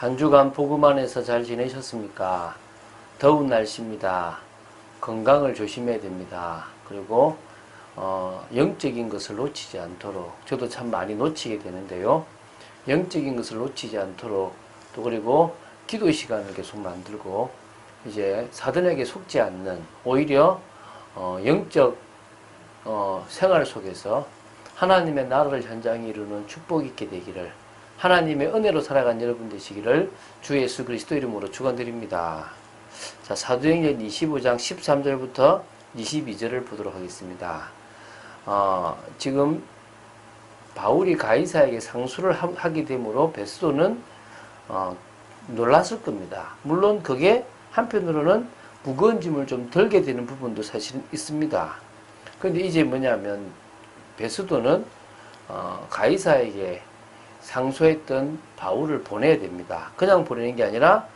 한 주간 복음 안에서 잘 지내셨습니까? 더운 날씨입니다. 건강을 조심해야 됩니다. 그리고 영적인 것을 놓치지 않도록, 저도 참 많이 놓치게 되는데요. 영적인 것을 놓치지 않도록, 또 그리고 기도 시간을 계속 만들고, 이제 사단에게 속지 않는, 오히려 영적 생활 속에서 하나님의 나라를 현장에 이루는 축복 있게 되기를, 하나님의 은혜로 살아간 여러분 되시기를 주 예수 그리스도 이름으로 축원드립니다. 자, 사도행전 25장 13절부터 22절을 보도록 하겠습니다. 지금 바울이 가이사에게 상수를 하게 되므로 베스도는 놀랐을 겁니다. 물론 그게 한편으로는 무거운 짐을 좀 덜게 되는 부분도 사실 있습니다. 그런데 이제 뭐냐면 베스도는 가이사에게 상소했던 바울을 보내야 됩니다. 그냥 보내는 게 아니라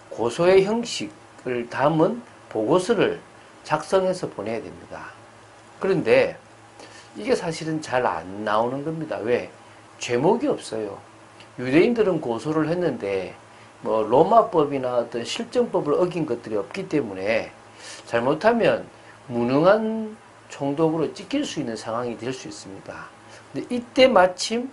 고소의 형식을 담은 보고서를 작성해서 보내야 됩니다. 그런데 이게 사실은 잘 안 나오는 겁니다. 왜? 죄목이 없어요. 유대인들은 고소를 했는데 뭐 로마법이나 어떤 실정법을 어긴 것들이 없기 때문에 잘못하면 무능한 총독으로 찍힐 수 있는 상황이 될 수 있습니다. 근데 이때 마침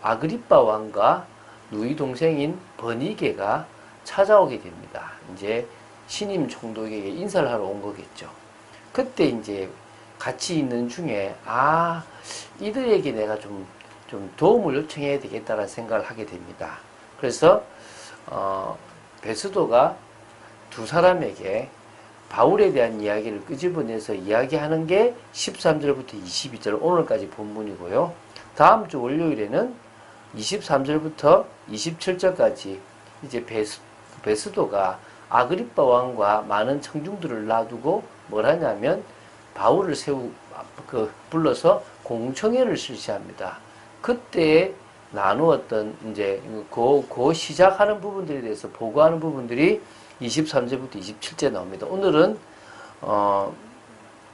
아그리빠 왕과 누이 동생인 버니게가 찾아오게 됩니다. 이제 신임 총독에게 인사를 하러 온 거겠죠. 그때 이제 같이 있는 중에 이들에게 내가 좀 도움을 요청해야 되겠다라는 생각을 하게 됩니다. 그래서 베스도가 두 사람에게 바울에 대한 이야기를 끄집어내서 이야기하는 게 13절부터 22절 오늘까지 본문이고요. 다음 주 월요일에는 23절부터 27절까지 이제 베스도가 아그리빠 왕과 많은 청중들을 놔두고 뭘 하냐면 바울을 불러서 공청회를 실시합니다. 그때 나누었던 이제 그 시작하는 부분들에 대해서 보고하는 부분들이 23절부터 27절 나옵니다. 오늘은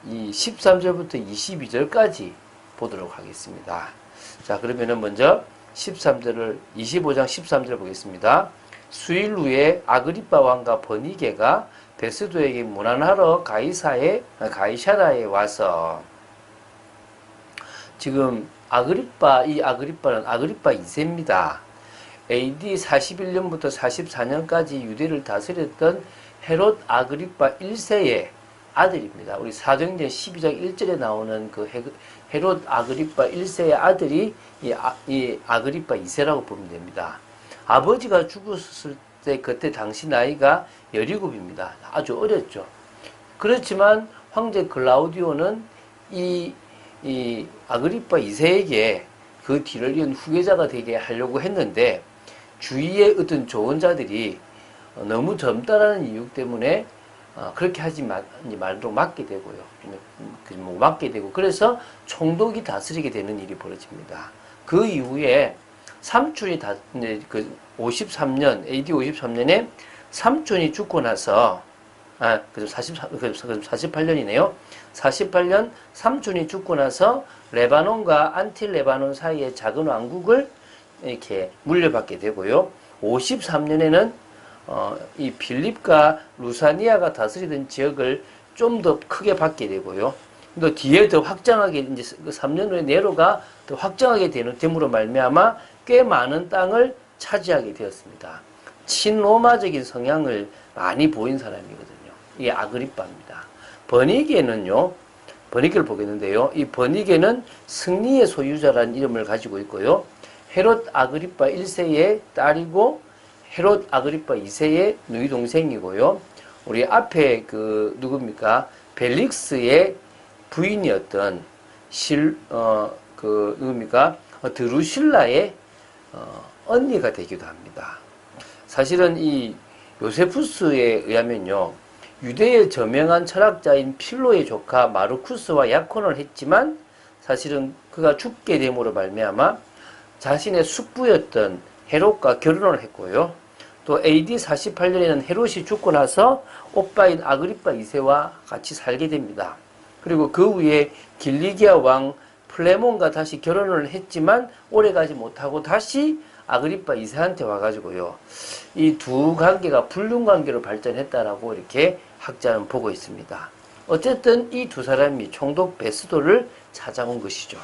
이 13절부터 22절까지 보도록 하겠습니다. 자, 그러면은 먼저 25장 13절 보겠습니다. 수일 후에 아그리빠 왕과 버니게가 베스도에게 문안하러 가이사라에 와서, 지금 이 아그리빠는 아그리빠 2세입니다. AD 41년부터 44년까지 유대를 다스렸던 헤롯 아그리빠 1세의 아들입니다. 우리 사도행전 12장 1절에 나오는 그 헤롯 아그리빠 1세의 아들이 이 아그리빠 2세라고 보면 됩니다. 아버지가 죽었을 때 그때 당시 나이가 17입니다. 아주 어렸죠. 그렇지만 황제 글라우디오는 이 아그리빠 2세에게 그 뒤를 이은 후계자가 되게 하려고 했는데 주위의 어떤 조언자들이 너무 젊다라는 이유 때문에 그렇게 하지 말도록 막게 되고요. 막게 되고, 그래서 총독이 다스리게 되는 일이 벌어집니다. 그 이후에 삼촌이 AD 53년에 삼촌이 죽고 나서, 48년이네요. 48년 삼촌이 죽고 나서 레바논과 안틸 레바논 사이의 작은 왕국을 이렇게 물려받게 되고요. 53년에는 이 필립과 루사니아가 다스리던 지역을 좀 더 크게 받게 되고요. 또 뒤에 더 확장하게, 이제 3년 후에 네로가 더 확장하게 됨으로 말미암아 꽤 많은 땅을 차지하게 되었습니다. 친로마적인 성향을 많이 보인 사람이거든요. 이게 아그리빠입니다. 버니게를 보겠는데요. 이 버니게는 승리의 소유자라는 이름을 가지고 있고요. 헤롯 아그리빠 1세의 딸이고 헤롯 아그리빠 2세의 누이 동생이고요. 우리 앞에 누굽니까? 벨릭스의 부인이었던 누굽니까? 드루실라의 언니가 되기도 합니다. 사실은 이 요세푸스에 의하면요, 유대의 저명한 철학자인 필로의 조카 마르쿠스와 약혼을 했지만 사실은 그가 죽게 됨으로 말미암아 자신의 숙부였던 헤롯과 결혼을 했고요. 또 AD 48년에는 헤롯이 죽고 나서 오빠인 아그리빠 2세와 같이 살게 됩니다. 그리고 그 후에 길리기아 왕 플레몬과 다시 결혼을 했지만 오래가지 못하고 다시 아그리파 2세한테 와가지고요. 이 두 관계가 불륜 관계로 발전했다라고 이렇게 학자는 보고 있습니다. 어쨌든 이 두 사람이 총독 베스도를 찾아온 것이죠.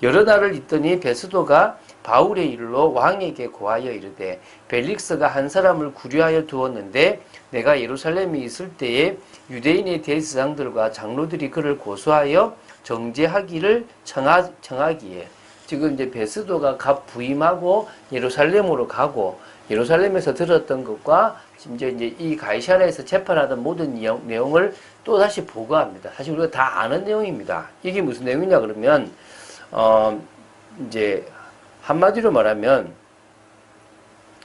여러 날을 있더니 베스도가 바울의 일로 왕에게 고하여 이르되 벨릭스가 한 사람을 구류하여 두었는데 내가 예루살렘에 있을 때에 유대인의 대제사장들과 장로들이 그를 고소하여 정죄하기를 청하기에 지금 이제 베스도가 갓 부임하고 예루살렘으로 가고 예루살렘에서 들었던 것과 심지어 이제 이 가이사랴에서 재판하던 모든 내용을 또 다시 보고합니다. 사실 우리가 다 아는 내용입니다. 이게 무슨 내용이냐 그러면 이제 한마디로 말하면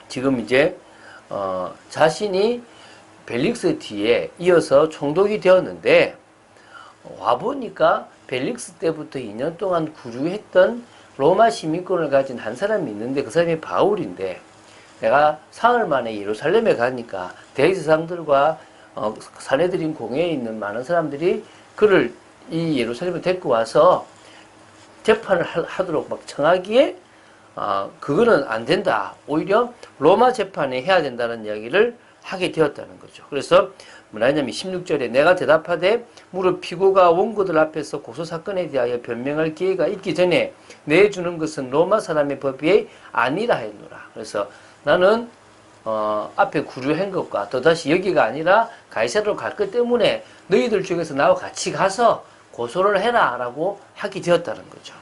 지금 이제 자신이 벨릭스 뒤에 이어서 총독이 되었는데 와보니까 벨릭스 때부터 2년 동안 구류했던 로마 시민권을 가진 한 사람이 있는데 그 사람이 바울인데 내가 사흘 만에 예루살렘에 가니까 대제사장들과 사내들인 공회에 있는 많은 사람들이 그를 이 예루살렘에 데리고 와서 재판을 하도록 막 청하기에 그거는 안 된다. 오히려 로마 재판에 해야 된다는 이야기를 하게 되었다는 거죠. 그래서 뭐라 하냐면 16절에 내가 대답하되 무릇 피고가 원고들 앞에서 고소사건에 대하여 변명할 기회가 있기 전에 내주는 것은 로마 사람의 법이 아니라 했노라. 그래서 나는 앞에 구류한 것과 또다시 여기가 아니라 가이사르로 갈 것 때문에 너희들 중에서 나와 같이 가서 고소를 해라 라고 하게 되었다는 거죠.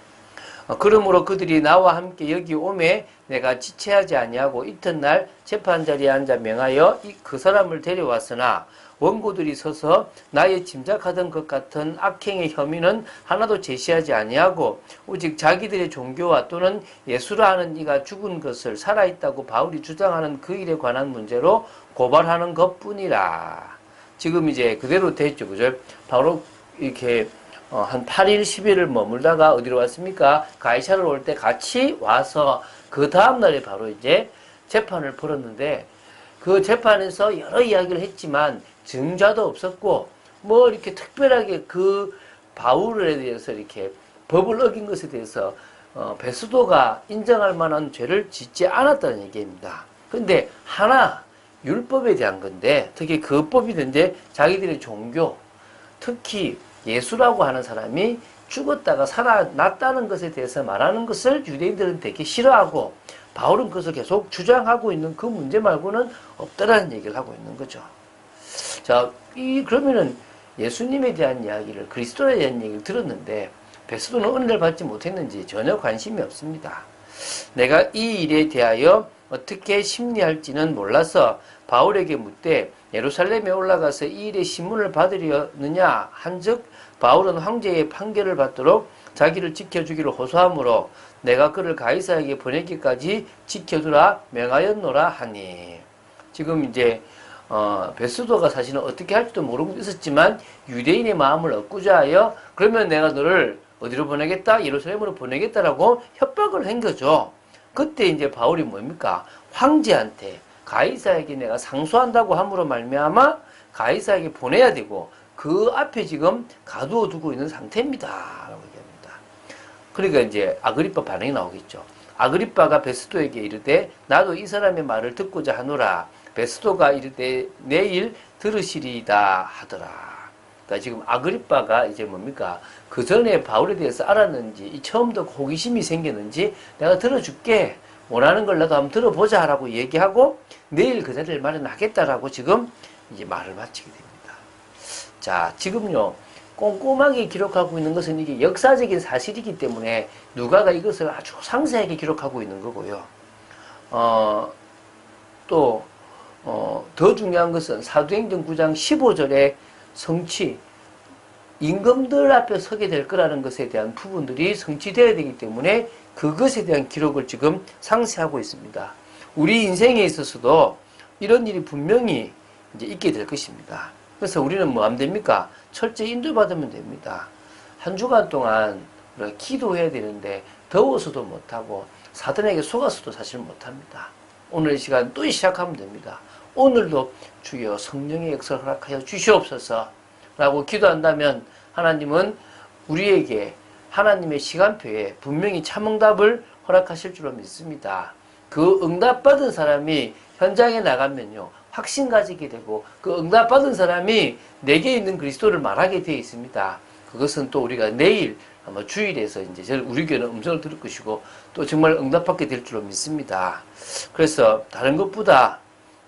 그러므로 그들이 나와 함께 여기 오매 내가 지체하지 아니하고 이튿날 재판자리에 앉아 명하여 그 사람을 데려왔으나 원고들이 서서 나의 짐작하던 것 같은 악행의 혐의는 하나도 제시하지 아니하고 오직 자기들의 종교와 또는 예수라 하는 이가 죽은 것을 살아있다고 바울이 주장하는 그 일에 관한 문제로 고발하는 것뿐이라. 지금 이제 그대로 됐죠. 그죠? 바로 이렇게 한 8일, 10일을 머물다가 어디로 왔습니까? 가이사르로 올 때 같이 와서 그 다음날에 바로 이제 재판을 벌였는데 그 재판에서 여러 이야기를 했지만 증자도 없었고 뭐 이렇게 특별하게 그 바울에 대해서 이렇게 법을 어긴 것에 대해서 베스도가 인정할 만한 죄를 짓지 않았다는 얘기입니다. 근데 하나 율법에 대한 건데 특히 그 법이든지 자기들의 종교 특히 예수라고 하는 사람이 죽었다가 살아났다는 것에 대해서 말하는 것을 유대인들은 되게 싫어하고 바울은 그것을 계속 주장하고 있는 그 문제 말고는 없다라는 얘기를 하고 있는 거죠. 자, 그러면은 예수님에 대한 이야기를 그리스도에 대한 얘기를 들었는데 베스도는 은혜를 받지 못했는지 전혀 관심이 없습니다. 내가 이 일에 대하여 어떻게 심리할지는 몰라서 바울에게 묻되 예루살렘에 올라가서 이 일의 신문을 받으려느냐 한즉 바울은 황제의 판결을 받도록 자기를 지켜주기를 호소하므로 내가 그를 가이사에게 보내기까지 지켜두라 명하였노라 하니 지금 이제 베스도가 사실은 어떻게 할지도 모르고 있었지만 유대인의 마음을 얻고자 하여 그러면 내가 너를 어디로 보내겠다? 예루살렘으로 보내겠다라고 협박을 한 거죠. 그때 이제 바울이 뭡니까? 황제한테 가이사에게 내가 상소한다고 함으로 말미암아 가이사에게 보내야 되고 그 앞에 지금 가두어 두고 있는 상태입니다. 라고 얘기합니다. 그러니까 이제 아그리파 반응이 나오겠죠. 아그리파가 베스도에게 이르되 나도 이 사람의 말을 듣고자 하노라. 베스도가 이르되 내일 들으시리이다 하더라. 그러니까 지금 아그리파가 이제 뭡니까? 그 전에 바울에 대해서 알았는지 처음부터 호기심이 생겼는지 내가 들어줄게. 원하는 걸 나도 한번 들어보자 라고 얘기하고 내일 그 자리를 마련하겠다라고 지금 이제 말을 마치게 됩니다. 자, 지금요, 꼼꼼하게 기록하고 있는 것은 이게 역사적인 사실이기 때문에 누가가 이것을 아주 상세하게 기록하고 있는 거고요. 더 중요한 것은 사도행전 9장 15절의 성취, 임금들 앞에 서게 될 거라는 것에 대한 부분들이 성취되어야 되기 때문에 그것에 대한 기록을 지금 상세하고 있습니다. 우리 인생에 있어서도 이런 일이 분명히 이제 있게 될 것입니다. 그래서 우리는 뭐 하면 됩니까? 철저히 인도받으면 됩니다. 한 주간 동안 우리가 기도해야 되는데 더워서도 못하고 사단에게 속아서도 사실 못합니다. 오늘 이 시간 또 시작하면 됩니다. 오늘도 주여 성령의 역사를 허락하여 주시옵소서 라고 기도한다면 하나님은 우리에게 하나님의 시간표에 분명히 참응답을 허락하실 줄로 믿습니다. 그 응답받은 사람이 현장에 나가면요, 확신 가지게 되고 그 응답받은 사람이 내게 있는 그리스도를 말하게 되어 있습니다. 그것은 또 우리가 내일 아마 주일에서 이제 우리 교회는 음성을 들을 것이고 또 정말 응답받게 될 줄로 믿습니다. 그래서 다른 것보다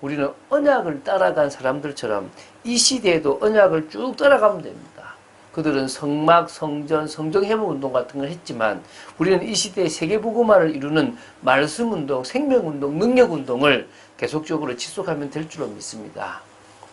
우리는 언약을 따라간 사람들처럼 이 시대에도 언약을 쭉 따라가면 됩니다. 그들은 성막, 성전, 성정회복운동 같은 걸 했지만 우리는 이 시대의 세계복음화를 이루는 말씀운동, 생명운동, 능력운동을 계속적으로 지속하면 될 줄로 믿습니다.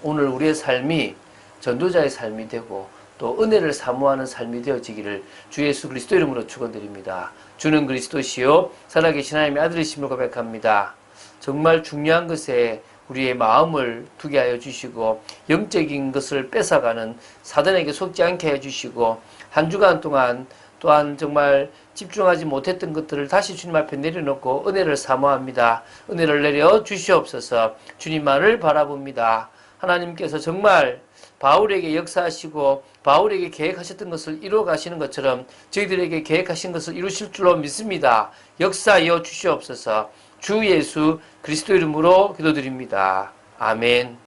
오늘 우리의 삶이 전도자의 삶이 되고 또 은혜를 사모하는 삶이 되어지기를 주 예수 그리스도 이름으로 축원드립니다. 주는 그리스도시요 살아계신 하나님의 아들이심을 고백합니다. 정말 중요한 것에 우리의 마음을 두게 하여 주시고 영적인 것을 뺏어가는 사단에게 속지 않게 해 주시고 한 주간 동안 또한 정말 집중하지 못했던 것들을 다시 주님 앞에 내려놓고 은혜를 사모합니다. 은혜를 내려 주시옵소서. 주님만을 바라봅니다. 하나님께서 정말 바울에게 역사하시고 바울에게 계획하셨던 것을 이루어 가시는 것처럼 저희들에게 계획하신 것을 이루실 줄로 믿습니다. 역사하여 주시옵소서. 주 예수 그리스도 이름으로 기도드립니다. 아멘.